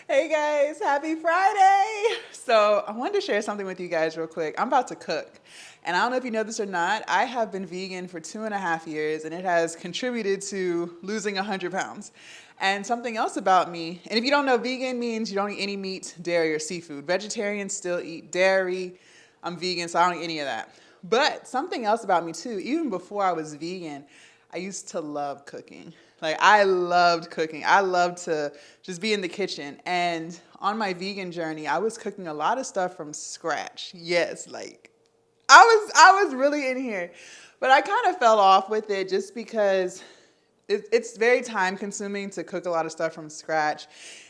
Hey guys, happy Friday! So, I wanted to share something with you guys real quick. I'm about to cook. And I don't know if you know this or not, I have been vegan for 2.5 years and it has contributed to losing 100 pounds. And something else about me, and if you don't know, vegan means you don't eat any meat, dairy, or seafood. Vegetarians still eat dairy. I'm vegan, so I don't eat any of that. But something else about me too, even before I was vegan, I used to love cooking. Like I loved cooking. I loved to just be in the kitchen. And on my vegan journey, I was cooking a lot of stuff from scratch. Yes, like I was really in here. But I kind of fell off with it just because it's very time consuming to cook a lot of stuff from scratch.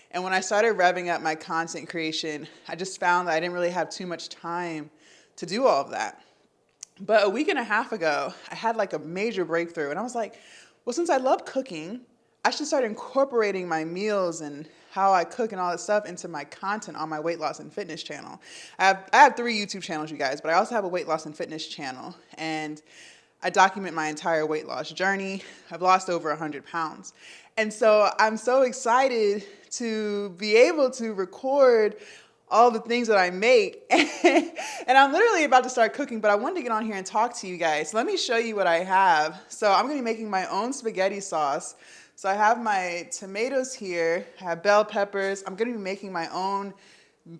And when I started revving up my content creation, I just found that I didn't really have too much time to do all of that. But a week and a half ago, I had like a major breakthrough, and I was like, well, since I love cooking, I should start incorporating my meals and how I cook and all that stuff into my content on my weight loss and fitness channel. I have 3 YouTube channels, you guys, but I also have a weight loss and fitness channel, and I document my entire weight loss journey. I've lost over 100 pounds. And so I'm so excited to be able to record all the things that I make. And I'm literally about to start cooking, but I wanted to get on here and talk to you guys. Let me show you what I have. So I'm going to be making my own spaghetti sauce. So I have my tomatoes here, I have bell peppers. I'm going to be making my own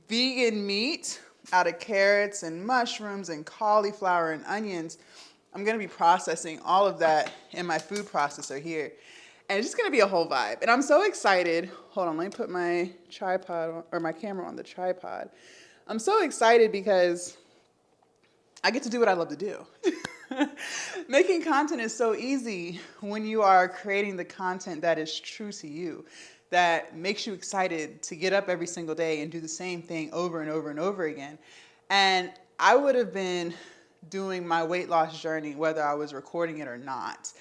vegan meat out of carrots and mushrooms and cauliflower and onions. I'm going to be processing all of that in my food processor here. And it's just going to be a whole vibe. And I'm so excited. Hold on, let me put my tripod or my camera on the tripod. I'm so excited because I get to do what I love to do. Making content is so easy when you are creating the content that is true to you, that makes you excited to get up every single day and do the same thing over and over and over again. And I would have been doing my weight loss journey whether I was recording it or not.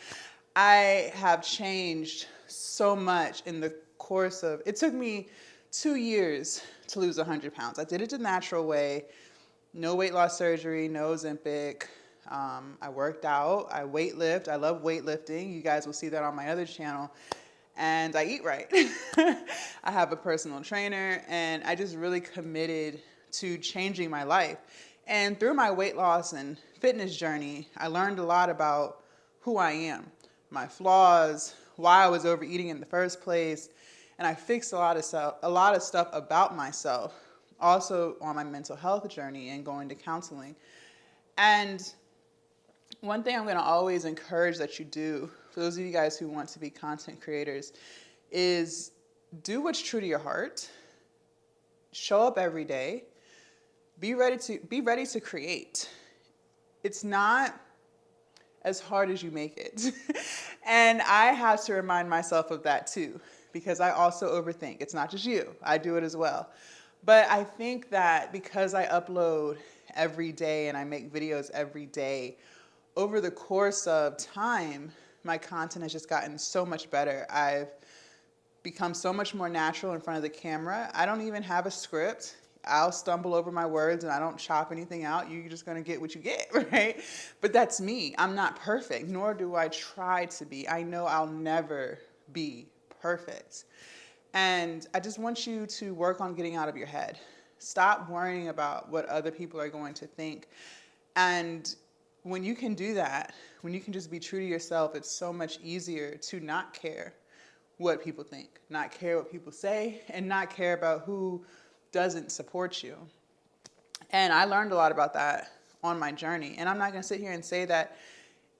I have changed so much in the course of, it took me 2 years to lose 100 pounds. I did it the natural way, no weight loss surgery, no Ozempic. I worked out, I weightlift, I love weightlifting. You guys will see that on my other channel. And I eat right. I have a personal trainer, and I just really committed to changing my life. And through my weight loss and fitness journey, I learned a lot about who I am, my flaws, why I was overeating in the first place, and I fixed a lot of stuff about myself. Also on my mental health journey and going to counseling. And one thing I'm going to always encourage that you do, for those of you guys who want to be content creators, is do what's true to your heart. Show up every day. Be ready to create. It's not as hard as you make it. And I have to remind myself of that too, because I also overthink. It's not just you. I do it as well. But I think that because I upload every day and I make videos every day, over the course of time, my content has just gotten so much better. I've become so much more natural in front of the camera. I don't even have a script. I'll stumble over my words and I don't chop anything out. You're just going to get what you get, right? But that's me. I'm not perfect, nor do I try to be. I know I'll never be perfect. And I just want you to work on getting out of your head. Stop worrying about what other people are going to think. And when you can do that, when you can just be true to yourself, it's so much easier to not care what people think, not care what people say, and not care about who doesn't support you. And I learned a lot about that on my journey. And I'm not going to sit here and say that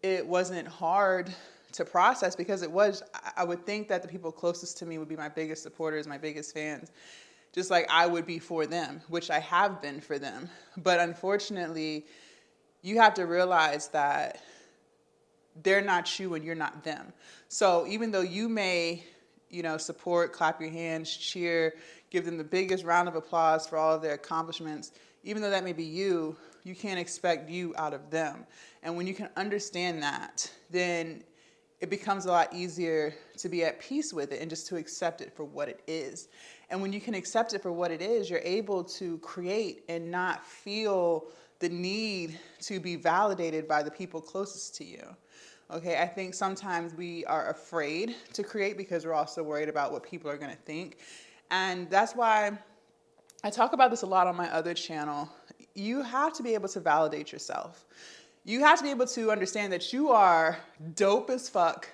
it wasn't hard to process, because it was. I would think that the people closest to me would be my biggest supporters, my biggest fans, just like I would be for them, which I have been for them. But unfortunately, you have to realize that they're not you and you're not them. So even though you may, support, clap your hands, cheer, give them the biggest round of applause for all of their accomplishments, even though that may be you, you can't expect you out of them. And when you can understand that, then it becomes a lot easier to be at peace with it and just to accept it for what it is. And when you can accept it for what it is, you're able to create and not feel the need to be validated by the people closest to you. Okay, I think sometimes we are afraid to create because we're also worried about what people are going to think. And that's why I talk about this a lot on my other channel. You have to be able to validate yourself. You have to be able to understand that you are dope as fuck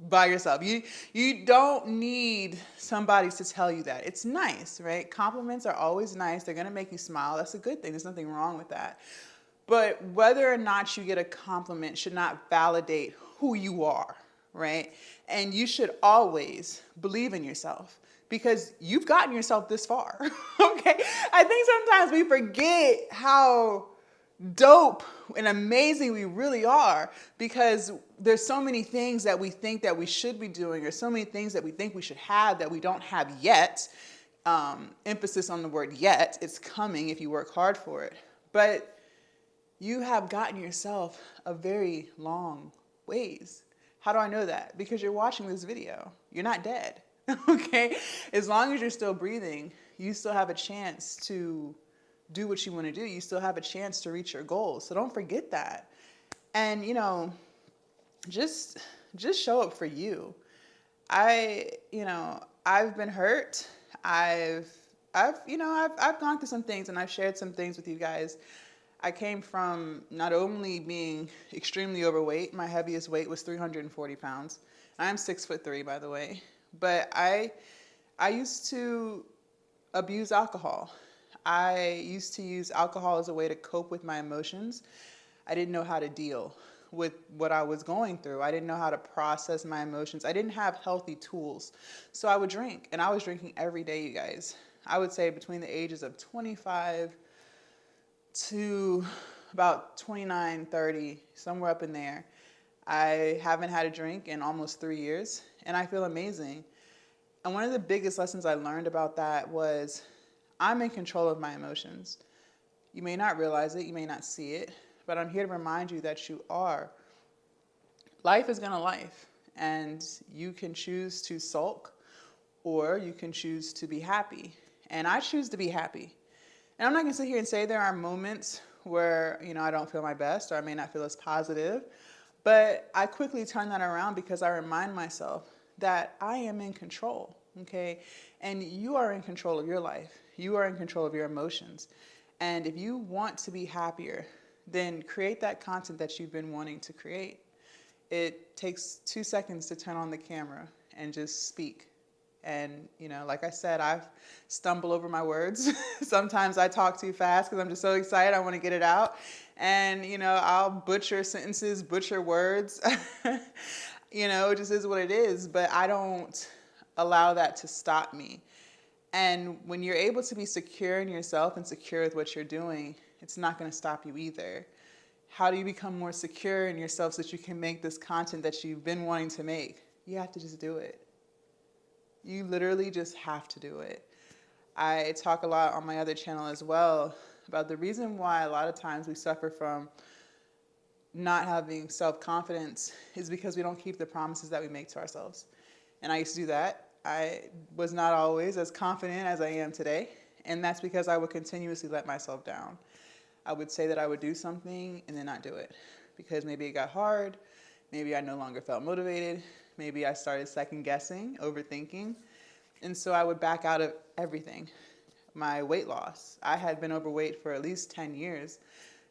by yourself. You don't need somebody to tell you that. It's nice, right? Compliments are always nice. They're gonna make you smile. That's a good thing. There's nothing wrong with that. But whether or not you get a compliment should not validate who you are, right? And you should always believe in yourself because you've gotten yourself this far, okay? I think sometimes we forget how dope and amazing we really are because there's so many things that we think that we should be doing or so many things that we think we should have that we don't have yet. Emphasis on the word yet. It's coming if you work hard for it. But you have gotten yourself a very long ways. How do I know that? Because you're watching this video. You're not dead, okay? As long as you're still breathing, you still have a chance to do what you want to do. You still have a chance to reach your goals. So don't forget that. And, just show up for you. I've been hurt. I've gone through some things and I've shared some things with you guys. I came from not only being extremely overweight, my heaviest weight was 340 pounds. I'm 6'3", by the way. But I used to abuse alcohol. I used to use alcohol as a way to cope with my emotions. I didn't know how to deal with what I was going through. I didn't know how to process my emotions. I didn't have healthy tools. So I would drink, and I was drinking every day, you guys. I would say between the ages of 25 to about 29, 30, somewhere up in there. I haven't had a drink in almost 3 years, and I feel amazing. And one of the biggest lessons I learned about that was I'm in control of my emotions. You may not realize it, you may not see it, but I'm here to remind you that you are. Life is gonna life, and you can choose to sulk or you can choose to be happy. And I choose to be happy. And I'm not gonna sit here and say there are moments where, I don't feel my best or I may not feel as positive, but I quickly turn that around because I remind myself that I am in control, okay? And you are in control of your life. You are in control of your emotions. And if you want to be happier, then create that content that you've been wanting to create. It takes 2 seconds to turn on the camera and just speak. And, like I said, I've stumbled over my words. Sometimes I talk too fast because I'm just so excited. I want to get it out. And, I'll butcher sentences, butcher words. It just is what it is. But I don't allow that to stop me. And when you're able to be secure in yourself and secure with what you're doing, it's not going to stop you either. How do you become more secure in yourself so that you can make this content that you've been wanting to make? You have to just do it. You literally just have to do it. I talk a lot on my other channel as well about the reason why a lot of times we suffer from not having self-confidence is because we don't keep the promises that we make to ourselves. And I used to do that. I was not always as confident as I am today. And that's because I would continuously let myself down. I would say that I would do something and then not do it because maybe it got hard. Maybe I no longer felt motivated. Maybe I started second guessing, overthinking. And so I would back out of everything. My weight loss. I had been overweight for at least 10 years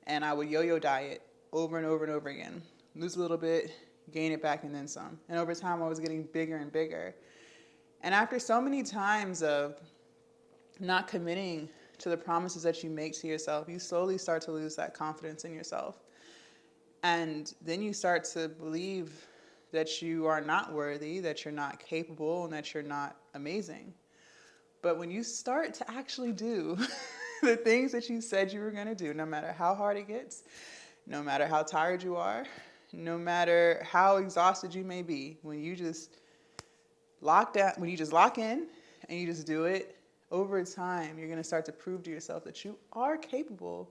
and I would yo-yo diet over and over and over again. Lose a little bit, gain it back and then some. And over time I was getting bigger and bigger. And after so many times of not committing to the promises that you make to yourself, you slowly start to lose that confidence in yourself. And then you start to believe that you are not worthy, that you're not capable, and that you're not amazing. But when you start to actually do the things that you said you were going to do, no matter how hard it gets, no matter how tired you are, no matter how exhausted you may be, when you just lock in and you just do it, over time, you're going to start to prove to yourself that you are capable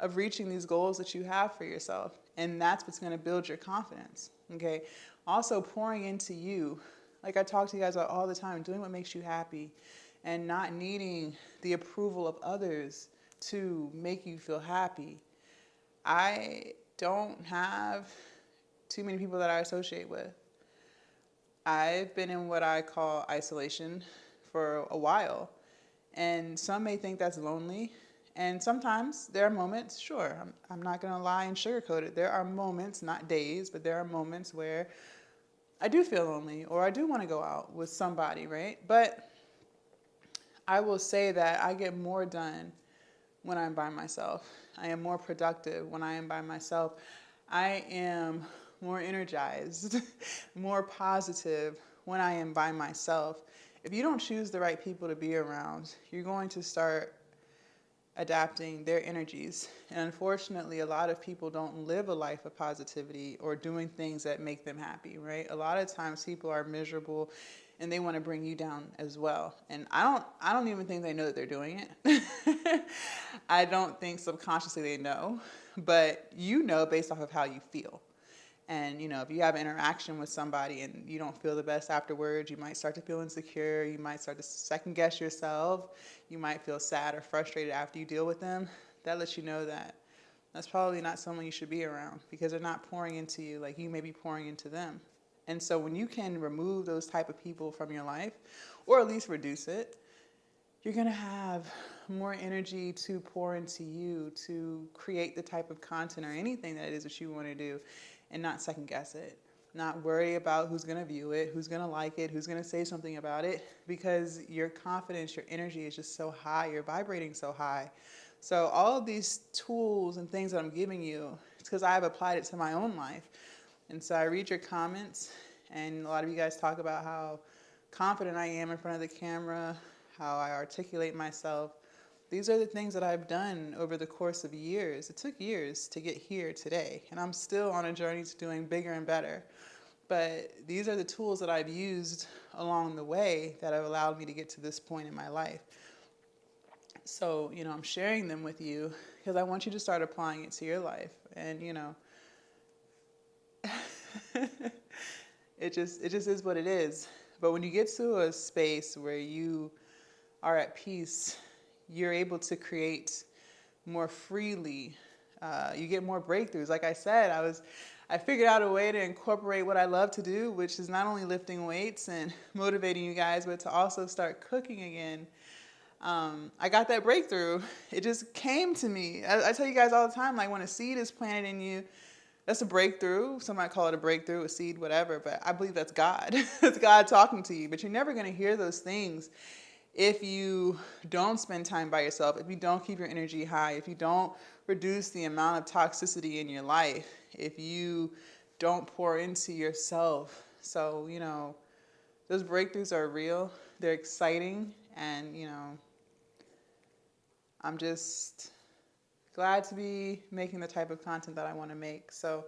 of reaching these goals that you have for yourself. And that's what's going to build your confidence, okay? Also, pouring into you, like I talk to you guys about all the time, doing what makes you happy and not needing the approval of others to make you feel happy. I don't have too many people that I associate with. I've been in what I call isolation for a while. And some may think that's lonely. And sometimes there are moments, sure, I'm not going to lie and sugarcoat it. There are moments, not days, but there are moments where I do feel lonely or I do want to go out with somebody, right? But I will say that I get more done when I'm by myself. I am more productive when I am by myself. I am more energized, more positive when I am by myself. If you don't choose the right people to be around, you're going to start adapting their energies. And unfortunately, a lot of people don't live a life of positivity or doing things that make them happy, right? A lot of times people are miserable and they want to bring you down as well. And I don't even think they know that they're doing it. I don't think subconsciously they know, but you know based off of how you feel. And, if you have an interaction with somebody and you don't feel the best afterwards, you might start to feel insecure. You might start to second guess yourself. You might feel sad or frustrated after you deal with them. That lets you know that that's probably not someone you should be around because they're not pouring into you like you may be pouring into them. And so when you can remove those type of people from your life, or at least reduce it, you're going to have more energy to pour into you, to create the type of content or anything that it is that you want to do and not second guess it. Not worry about who's going to view it, who's going to like it, who's going to say something about it, because your confidence, your energy is just so high, you're vibrating so high. So all of these tools and things that I'm giving you, it's because I've applied it to my own life. And so I read your comments, and a lot of you guys talk about how confident I am in front of the camera, how I articulate myself. These are the things that I've done over the course of years. It took years to get here today, and I'm still on a journey to doing bigger and better. But these are the tools that I've used along the way that have allowed me to get to this point in my life. So, I'm sharing them with you because I want you to start applying it to your life. And, it just is what it is. But when you get to a space where you are at peace, you're able to create more freely. You get more breakthroughs. Like I said, I figured out a way to incorporate what I love to do, which is not only lifting weights and motivating you guys, but to also start cooking again. I got that breakthrough. It just came to me. I tell you guys all the time, like when a seed is planted in you, that's a breakthrough. Some might call it a breakthrough, a seed, whatever, but I believe that's God. It's God talking to you. But you're never going to hear those things if you don't spend time by yourself, if you don't keep your energy high, if you don't reduce the amount of toxicity in your life, if you don't pour into yourself. So, those breakthroughs are real. They're exciting. And, I'm just glad to be making the type of content that I want to make. So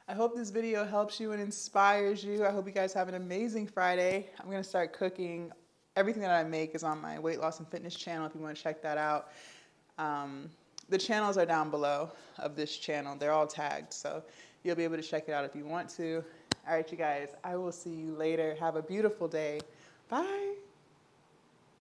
I hope this video helps you and inspires you. I hope you guys have an amazing Friday. I'm going to start cooking. Everything that I make is on my weight loss and fitness channel if you want to check that out. The channels are down below of this channel. They're all tagged, so you'll be able to check it out if you want to. All right, you guys, I will see you later. Have a beautiful day. Bye.